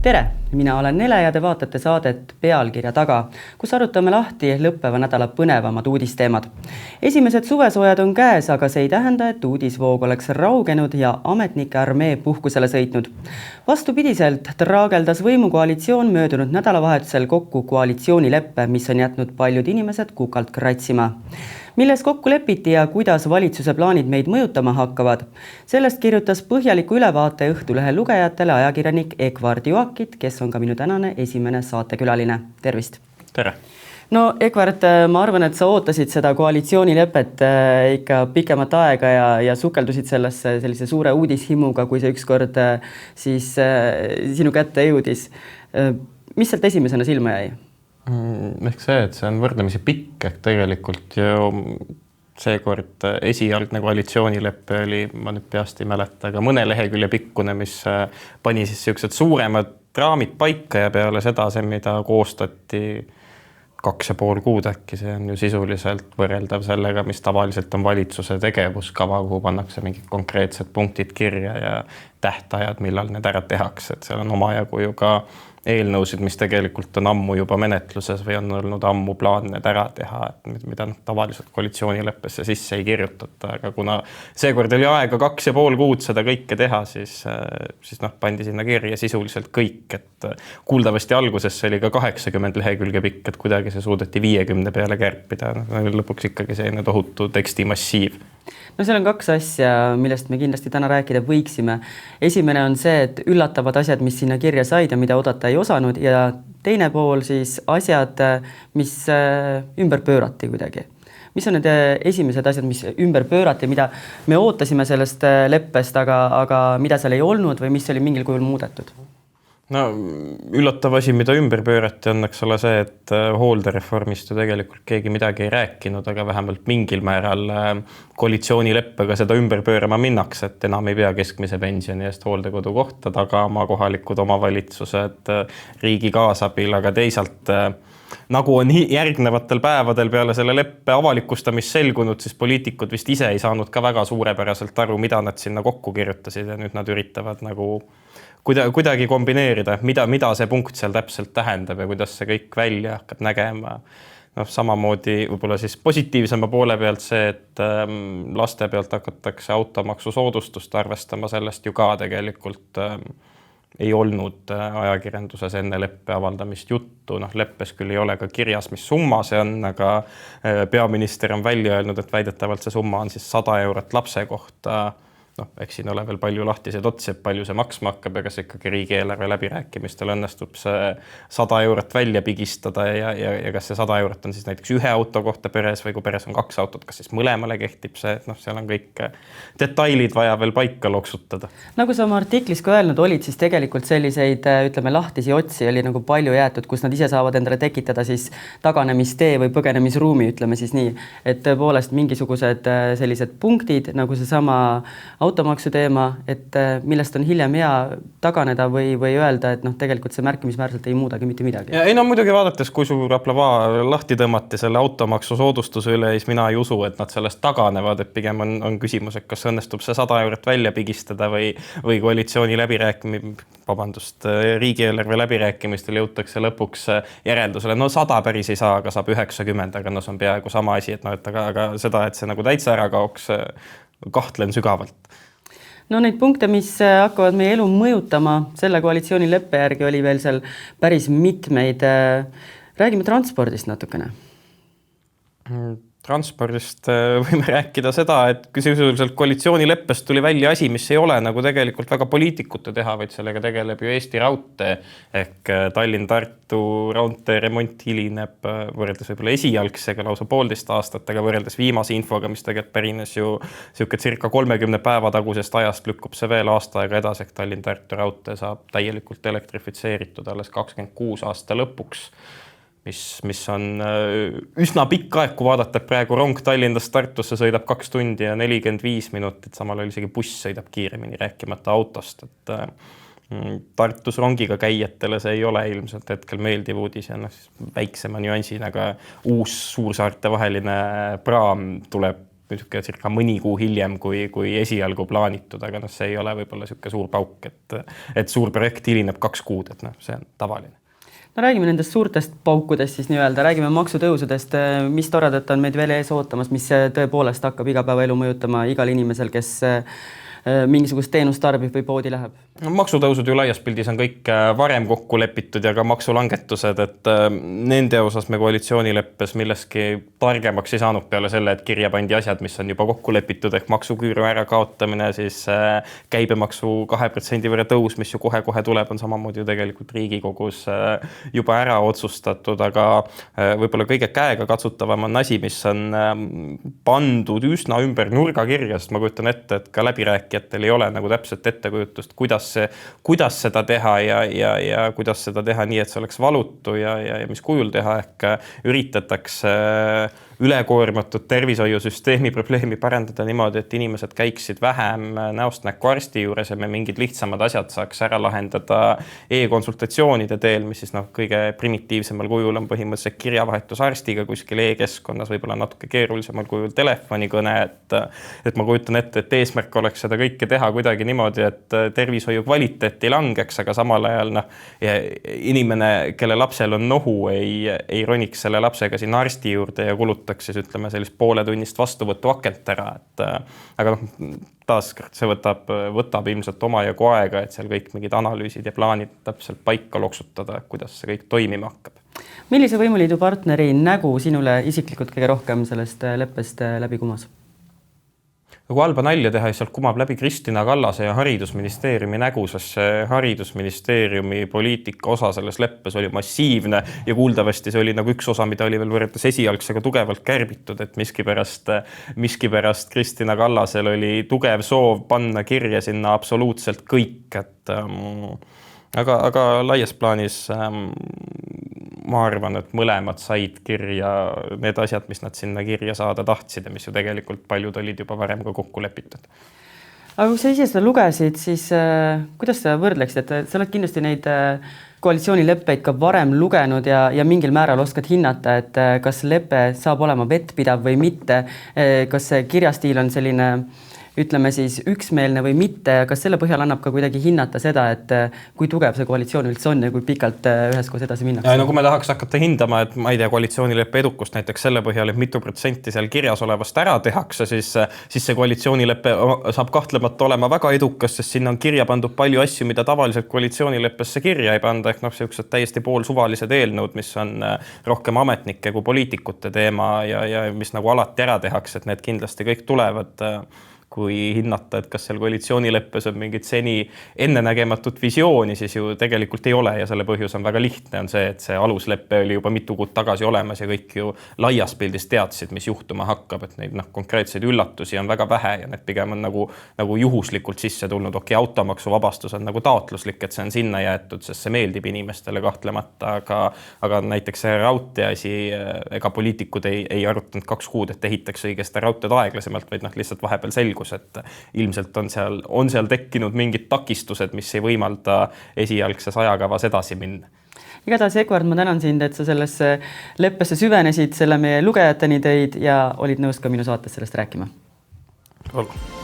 Tere! Mina olen Nele ja te vaatate saadet Pealkirja taga, kus arutame lahti lõppeva nädala põnevamad uudisteemad. Esimesed suvesoojad on käes, aga see ei tähenda, et uudisvoog oleks raugenud ja ametnike armee puhkusele sõitnud. Vastupidiselt traageldas võimukoalitsioon möödunud nädalavahetusel kokku koalitsioonileppe, mis on jätnud paljud inimesed kukalt kratsima. Milles kokku lepiti ja kuidas valitsuse plaanid meid mõjutama hakkavad. Sellest kirjutas põhjaliku ülevaate Õhtulehe lugejatele ajakirjanik Egvard Joakit, kes on ka minu tänane esimene saatekülaline. Tervist! Tere! No Egvard, ma arvan, et sa ootasid seda koalitsioonilepet ikka pikemat aega ja sukeldusid sellise suure uudishimuga, kui see ükskord siis sinu kätte jõudis. Mis sealt esimesena silma jäi? Ehk see, et see on võrdlemisi pikk, ehk tegelikult ju seekord esialgne koalitsioonileppe oli, ma nüüd peast ei mäleta, aga mõne lehekülje pikkune, mis pani siis sellised suuremad raamid paika ja peale seda see, mida koostati 2,5 kuud äkki, see on ju sisuliselt võrreldav sellega, mis tavaliselt on valitsuse tegevuskava, kuhu pannakse mingid konkreetsed punktid kirja ja tähtajad, millal need ära tehakse, et seal on omajagu ju ka eelnõusid, mis tegelikult on ammu juba menetluses või on olnud ammu plaan need ära teha, et mida tavaliselt koalitsioonileppesse sisse ei kirjutata, aga kuna seekord oli aega 2,5 kuud seda kõike teha, siis pandi sinna kirja sisuliselt kõik, et kuuldavasti alguses oli ka 80 lehekülge pikk, et kuidagi see suudeti 50 peale kärpida, lõpuks ikkagi selline tohutu tekstimassiiv. No seal on 2 asja, millest me kindlasti täna rääkida võiksime. Esimene on see, et üllatavad asjad, mis sinna kirja said ja mida oodata ei osanud, ja teine pool siis asjad, mis ümber pöörati kuidagi. Mis on need esimesed asjad, mis ümber pöörati, mida me ootasime sellest leppest, aga mida seal ei olnud või mis oli mingil kujul muudetud? No üllatav asi, mida ümber pöörati, on eks ole see, et hooldereformist ju tegelikult keegi midagi ei rääkinud, aga vähemalt mingil määral koalitsioonileppega seda ümber pöörama minnakse, et enam ei pea keskmise pensioni eest hooldekodu kohta tagama kohalikud omavalitsused riigi kaasabil, aga teisalt nagu on järgnevatel päevadel peale selle leppe avalikustamist selgunud, siis poliitikud vist ise ei saanud ka väga suurepäraselt aru, mida nad sinna kokku kirjutasid ja nüüd nad üritavad nagu kuidagi kombineerida, mida see punkt seal täpselt tähendab ja kuidas see kõik välja hakkab nägema. Samamoodi võib-olla siis positiivsema poole pealt see, et laste pealt hakatakse automaksu soodustust arvestama, sellest ju ka tegelikult ei olnud ajakirjanduses enne leppe avaldamist juttu. Leppes küll ei ole ka kirjas, mis summa see on, aga peaminister on välja öelnud, et väidetavalt see summa on siis 100 eurot lapse kohta. Eks siin ole veel palju lahtised otsi, palju see maksma hakkab ja kas ikkagi riigieelarve läbirääkimistel õnnestub see 100 eurot välja pigistada ja kas see 100 eurot on siis näiteks ühe auto kohta peres või kui peres on 2 autot, kas siis mõlemale kehtib see, et seal on kõik detailid vaja veel paika loksutada. Nagu sa oma artiklis ka öelnud olid, siis tegelikult selliseid, ütleme, lahtisi otsi oli nagu palju jäetud, kus nad ise saavad endale tekitada siis taganemistee või põgenemisruumi, ütleme siis nii, et tõepoolest mingisugused sellised punktid, nagu see sama automaksu teema, et millest on hiljem hea taganeda või öelda, et tegelikult see märkimisväärselt ei muudagi mitte midagi. Ja muidugi vaadates, kui suur aplavaa lahti tõmmati selle automaksu soodustuse üle, siis mina ei usu, et nad sellest taganevad, et pigem on küsimus, et kas õnnestub see 100 eurot välja pigistada või koalitsiooni riigieelarve läbirääkimistel jõutakse lõpuks järeldusele. 100 päris ei saa, aga saab 90, aga see on peaaegu sama asi, aga seda, et see nagu täitsa ära kaoks, kahtlen sügavalt. Neid punkte, mis hakkavad meie elu mõjutama, selle koalitsioonileppe järgi oli veel seal päris mitmeid. Räägime transpordist natukene. Transpordist võime rääkida seda, et sisuliselt koalitsioonileppest tuli välja asi, mis ei ole nagu tegelikult väga poliitikute teha, vaid sellega tegeleb ju Eesti Raudtee ehk Tallinn-Tartu raudtee remont hilineb võrreldes võib-olla esialgsega lausa 1,5 aastat, aga võrreldes viimase infoga, mis tegelikult pärines ju circa 30 päeva tagusest ajast, lükkub see veel aasta aega edasi, ehk Tallinn-Tartu raudtee saab täielikult elektrifitseeritud alles 2026 aasta lõpuks. Mis on üsna pikk aeg, kui vaadata, et praegu rong Tallinnast Tartusse sõidab 2 tundi ja 45 minutit, samal oli isegi buss sõidab kiiremini, rääkimata autost. Et Tartus rongiga käijatele see ei ole ilmselt hetkel meeldiv uudis ja väiksema nüansina, aga uus suursaarte vaheline praam tuleb circa mõni kuu hiljem, kui esialgu plaanitud, aga see ei ole võib-olla siuke suur pauk, et suur projekt hilineb 2 kuud, et see on tavaline. No räägime nendest suurtest paukudest siis nii-öelda, räägime maksutõusudest, mis toredat on meid veel ees ootamas, mis tõepoolest hakkab igapäevaelu mõjutama igal inimesel, kes mingisugust teenust tarbib või poodi läheb? Maksutõusud ju laias pildis on kõik varem kokku lepitud ja ka maksulangetused, et nende osas me koalitsioonileppes milleski targemaks ei saanud peale selle, et kirja pandi asjad, mis on juba kokku lepitud, ehk maksuküüru ära kaotamine, siis käibemaksu 2% võrra tõus, mis ju kohe-kohe tuleb, on samamoodi ju tegelikult Riigikogus juba ära otsustatud, aga võib-olla kõige käega katsutavam on asi, mis on pandud üsna ümber nurga kirja, sest ma kujutan ette, et ka läbirääkijatel ei ole nagu täpselt ettekujutust, kuidas seda teha ja kuidas seda teha nii, et see oleks valutu ja mis kujul teha, ehk üritatakse ülekoormatud tervishoiusüsteemi probleemi parandada niimoodi, et inimesed käiksid vähem näost näkku arsti juures ja me mingid lihtsamad asjad saaks ära lahendada e-konsultatsioonid teel, mis siis kõige primitiivsemal kujul on põhimõtteliselt kirjavahetus arstiga kuskil e-keskkonnas, võib-olla natuke keerulisemal kujul telefonikõne, et ma kujutan ette, et eesmärk oleks seda kõike teha kuidagi niimoodi, et tervishoiu kvaliteet ei langeks, aga samal ajal inimene, kelle lapsel on nohu, ei roniks selle lapsega sinna arsti juurde ja kulutaks siis ütleme sellist pooletunnist vastuvõttu akent ära, aga taaskord see võtab ilmselt omajagu aega, et seal kõik mingid analüüsid ja plaanid täpselt paika loksutada, kuidas see kõik toimima hakkab. Millise võimuliidu partneri nägu sinule isiklikult kõige rohkem sellest leppest läbi kumas? Kui halba nalja teha, siis sealt kumab läbi Kristina Kallase ja haridusministeeriumi nägu, sest see haridusministeeriumi poliitika osa selles leppes oli massiivne ja kuuldavasti see oli nagu üks osa, mida oli veel võrreldes esialgsega tugevalt kärbitud, et miskipärast Kristina Kallasel oli tugev soov panna kirja sinna absoluutselt kõik, aga laias plaanis ma arvan, et mõlemad said kirja need asjad, mis nad sinna kirja saada tahtsid ja mis ju tegelikult paljud olid juba varem ka kokku lepitud. Aga kui sa ise seda lugesid, siis kuidas sa võrdleksid, et sa oled kindlasti neid koalitsioonileppeid ka varem lugenud ja mingil määral oskad hinnata, et kas lepe saab olema vettpidav või mitte, kas see kirjastiil on selline ütleme siis üksmeelne või mitte, kas selle põhjal annab ka kuidagi hinnata seda, et kui tugev see koalitsioon üldse on ja kui pikalt üheskoos edasi minnakse? Ja, kui me tahaks hakata hindama, et ma ei tea, koalitsioonileppe edukust näiteks selle põhjal, et mitu protsenti seal kirjas olevast ära tehakse, siis see koalitsioonileppe saab kahtlemata olema väga edukas, sest sinna on kirja pandud palju asju, mida tavaliselt koalitsioonileppesse kirja ei panda, ehk sellised täiesti poolsuvalised eelnõud, mis on rohkem ametnike kui poliitikute teema ja mis nagu alati ära tehakse, et need kindlasti kõik tulevad. Kui hinnata, et kas seal koalitsioonileppes on mingit seni ennenägematut visiooni, siis ju tegelikult ei ole ja selle põhjus on väga lihtne, on see, et see alusleppe oli juba mitu kuud tagasi olemas ja kõik ju laias pildis teadsid, mis juhtuma hakkab, et neid konkreetseid üllatusi on väga vähe ja need pigem on nagu juhuslikult sisse tulnud. Automaksu vabastus on nagu taotluslik, et see on sinna jäetud, sest see meeldib inimestele kahtlemata, aga näiteks see raudteeasi, ega poliitikud ei arutanud 2 kuud, et ehitaks õigesti raudteed aeglasemalt, vaid lihtsalt vahepeal selgus, et ilmselt on seal tekkinud mingid takistused, mis ei võimalda esialgses ajakavas edasi minna. Igatahes, Edward, ma tänan sind, et sa sellesse leppesse süvenesid, selle meie lugejateni tõid ja olid nõus ka minu saates sellest rääkima. Olgu.